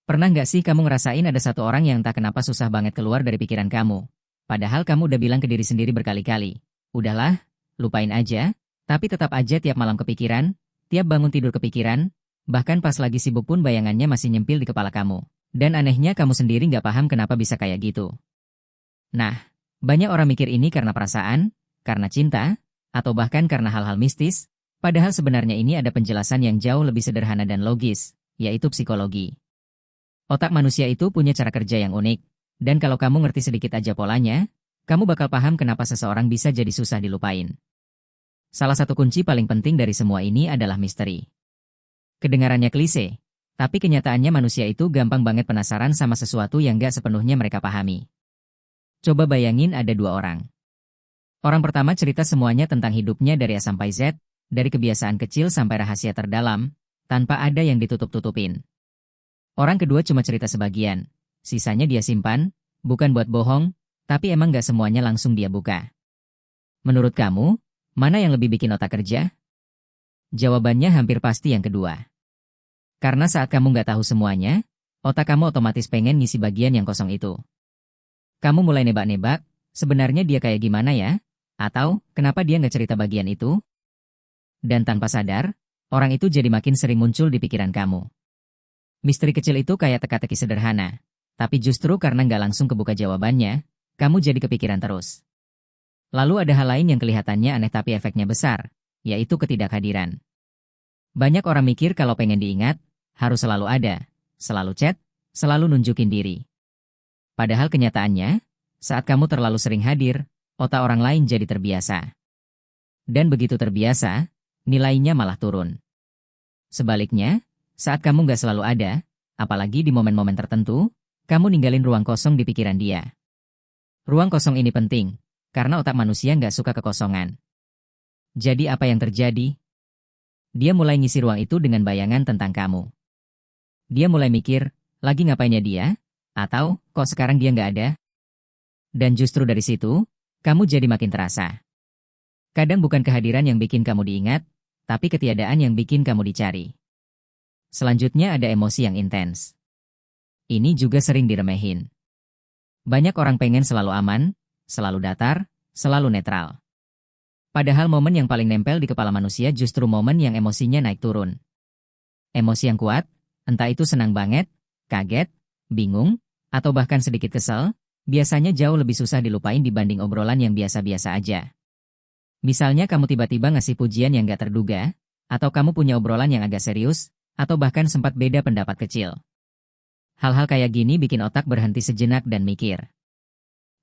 Pernah nggak sih kamu ngerasain ada satu orang yang tak kenapa susah banget keluar dari pikiran kamu? Padahal kamu udah bilang ke diri sendiri berkali-kali. Udahlah, lupain aja. Tapi tetap aja tiap malam kepikiran, tiap bangun tidur kepikiran, bahkan pas lagi sibuk pun bayangannya masih nyempil di kepala kamu. Dan anehnya kamu sendiri nggak paham kenapa bisa kayak gitu. Nah, banyak orang mikir ini karena perasaan, karena cinta, atau bahkan karena hal-hal mistis, padahal sebenarnya ini ada penjelasan yang jauh lebih sederhana dan logis, yaitu psikologi. Otak manusia itu punya cara kerja yang unik, dan kalau kamu ngerti sedikit aja polanya, kamu bakal paham kenapa seseorang bisa jadi susah dilupain. Salah satu kunci paling penting dari semua ini adalah misteri. Kedengarannya klise, tapi kenyataannya manusia itu gampang banget penasaran sama sesuatu yang gak sepenuhnya mereka pahami. Coba bayangin ada dua orang. Orang pertama cerita semuanya tentang hidupnya dari A sampai Z, dari kebiasaan kecil sampai rahasia terdalam, tanpa ada yang ditutup-tutupin. Orang kedua cuma cerita sebagian, sisanya dia simpan, bukan buat bohong, tapi emang gak semuanya langsung dia buka. Menurut kamu, mana yang lebih bikin otak kerja? Jawabannya hampir pasti yang kedua. Karena saat kamu gak tahu semuanya, otak kamu otomatis pengen ngisi bagian yang kosong itu. Kamu mulai nebak-nebak, sebenarnya dia kayak gimana ya? Atau, kenapa dia gak cerita bagian itu? Dan tanpa sadar, orang itu jadi makin sering muncul di pikiran kamu. Misteri kecil itu kayak teka-teki sederhana, tapi justru karena nggak langsung kebuka jawabannya, kamu jadi kepikiran terus. Lalu ada hal lain yang kelihatannya aneh tapi efeknya besar, yaitu ketidakhadiran. Banyak orang mikir kalau pengen diingat, harus selalu ada, selalu chat, selalu nunjukin diri. Padahal kenyataannya, saat kamu terlalu sering hadir, otak orang lain jadi terbiasa. Dan begitu terbiasa, nilainya malah turun. Sebaliknya, saat kamu nggak selalu ada, apalagi di momen-momen tertentu, kamu ninggalin ruang kosong di pikiran dia. Ruang kosong ini penting, karena otak manusia nggak suka kekosongan. Jadi apa yang terjadi? Dia mulai ngisi ruang itu dengan bayangan tentang kamu. Dia mulai mikir, lagi ngapainnya dia? Atau, kok sekarang dia nggak ada? Dan justru dari situ, kamu jadi makin terasa. Kadang bukan kehadiran yang bikin kamu diingat, tapi ketiadaan yang bikin kamu dicari. Selanjutnya ada emosi yang intens. Ini juga sering diremehin. Banyak orang pengen selalu aman, selalu datar, selalu netral. Padahal momen yang paling nempel di kepala manusia justru momen yang emosinya naik turun. Emosi yang kuat, entah itu senang banget, kaget, bingung, atau bahkan sedikit kesel, biasanya jauh lebih susah dilupain dibanding obrolan yang biasa-biasa aja. Misalnya kamu tiba-tiba ngasih pujian yang gak terduga, atau kamu punya obrolan yang agak serius, atau bahkan sempat beda pendapat kecil. Hal-hal kayak gini bikin otak berhenti sejenak dan mikir.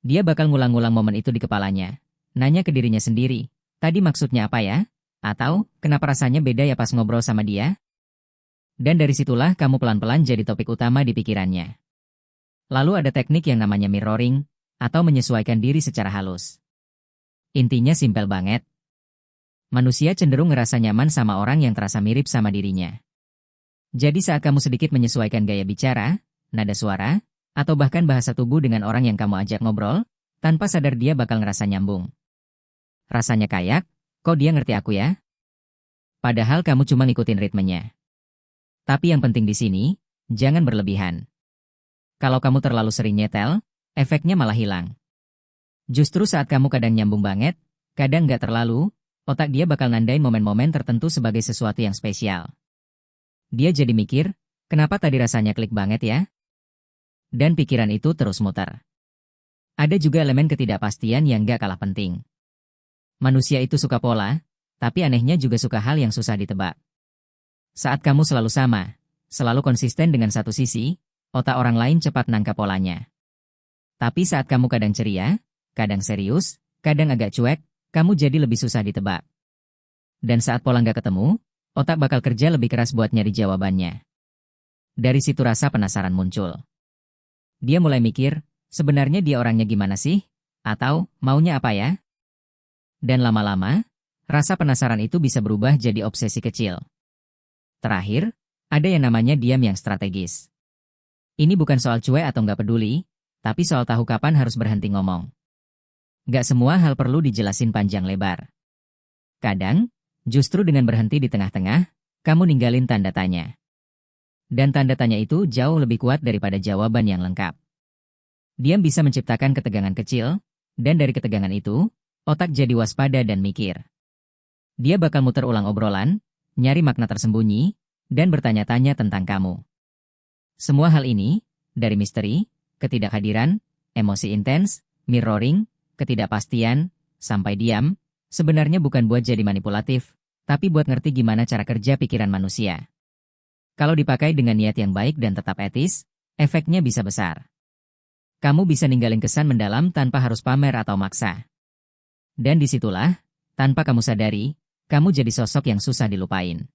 Dia bakal ngulang-ngulang momen itu di kepalanya. Nanya ke dirinya sendiri, tadi maksudnya apa ya? Atau, kenapa rasanya beda ya pas ngobrol sama dia? Dan dari situlah kamu pelan-pelan jadi topik utama di pikirannya. Lalu ada teknik yang namanya mirroring, atau menyesuaikan diri secara halus. Intinya simpel banget. Manusia cenderung ngerasa nyaman sama orang yang terasa mirip sama dirinya. Jadi saat kamu sedikit menyesuaikan gaya bicara, nada suara, atau bahkan bahasa tubuh dengan orang yang kamu ajak ngobrol, tanpa sadar dia bakal ngerasa nyambung. Rasanya kayak, kok dia ngerti aku ya? Padahal kamu cuma ngikutin ritmenya. Tapi yang penting di sini, jangan berlebihan. Kalau kamu terlalu sering nyetel, efeknya malah hilang. Justru saat kamu kadang nyambung banget, kadang nggak terlalu, otak dia bakal nandain momen-momen tertentu sebagai sesuatu yang spesial. Dia jadi mikir, kenapa tadi rasanya klik banget ya? Dan pikiran itu terus muter. Ada juga elemen ketidakpastian yang gak kalah penting. Manusia itu suka pola, tapi anehnya juga suka hal yang susah ditebak. Saat kamu selalu sama, selalu konsisten dengan satu sisi, otak orang lain cepat nangkap polanya. Tapi saat kamu kadang ceria, kadang serius, kadang agak cuek, kamu jadi lebih susah ditebak. Dan saat pola nggak ketemu, otak bakal kerja lebih keras buat nyari jawabannya. Dari situ rasa penasaran muncul. Dia mulai mikir, sebenarnya dia orangnya gimana sih? Atau, maunya apa ya? Dan lama-lama, rasa penasaran itu bisa berubah jadi obsesi kecil. Terakhir, ada yang namanya diam yang strategis. Ini bukan soal cuek atau nggak peduli, tapi soal tahu kapan harus berhenti ngomong. Nggak semua hal perlu dijelasin panjang lebar. Kadang, justru dengan berhenti di tengah-tengah, kamu ninggalin tanda tanya. Dan tanda tanya itu jauh lebih kuat daripada jawaban yang lengkap. Diam bisa menciptakan ketegangan kecil, dan dari ketegangan itu, otak jadi waspada dan mikir. Dia bakal muter ulang obrolan, nyari makna tersembunyi, dan bertanya-tanya tentang kamu. Semua hal ini, dari misteri, ketidakhadiran, emosi intens, mirroring, ketidakpastian, sampai diam, sebenarnya bukan buat jadi manipulatif, tapi buat ngerti gimana cara kerja pikiran manusia. Kalau dipakai dengan niat yang baik dan tetap etis, efeknya bisa besar. Kamu bisa ninggalin kesan mendalam tanpa harus pamer atau maksa. Dan disitulah, tanpa kamu sadari, kamu jadi sosok yang susah dilupain.